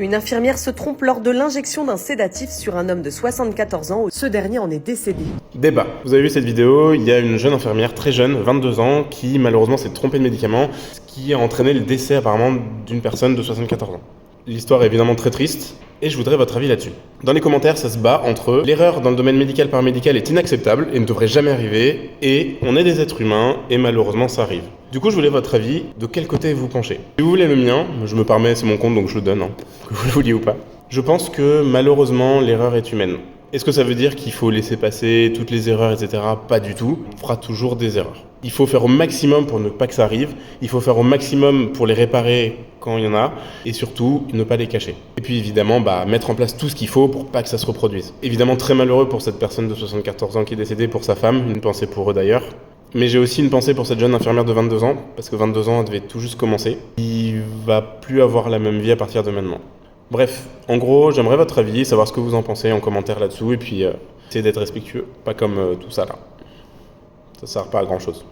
Une infirmière se trompe lors de l'injection d'un sédatif sur un homme de 74 ans. Ce dernier en est décédé. Débat. Vous avez vu cette vidéo, il y a une jeune infirmière très jeune, 22 ans, qui malheureusement s'est trompée de médicament, ce qui a entraîné le décès apparemment d'une personne de 74 ans. L'histoire est évidemment très triste, et je voudrais votre avis là-dessus. Dans les commentaires, ça se bat entre l'erreur dans le domaine médical paramédical est inacceptable et ne devrait jamais arriver, et on est des êtres humains, et malheureusement ça arrive. Du coup, je voulais votre avis, de quel côté vous penchez. Si vous voulez le mien, je me permets, c'est mon compte donc je le donne, que vous le vouliez ou pas. Je pense que malheureusement l'erreur est humaine. Est-ce que ça veut dire qu'il faut laisser passer toutes les erreurs, etc. Pas du tout. On fera toujours des erreurs. Il faut faire au maximum pour ne pas que ça arrive. Il faut faire au maximum pour les réparer quand il y en a. Et surtout, ne pas les cacher. Et puis évidemment, mettre en place tout ce qu'il faut pour pas que ça se reproduise. Évidemment, très malheureux pour cette personne de 74 ans qui est décédée, pour sa femme. Une pensée pour eux d'ailleurs. Mais j'ai aussi une pensée pour cette jeune infirmière de 22 ans. Parce que 22 ans, elle devait tout juste commencer. Il va plus avoir la même vie à partir de maintenant. Bref, en gros, j'aimerais votre avis, savoir ce que vous en pensez en commentaire là-dessous, et puis essayez d'être respectueux, pas comme tout ça là. Ça sert pas à grand chose.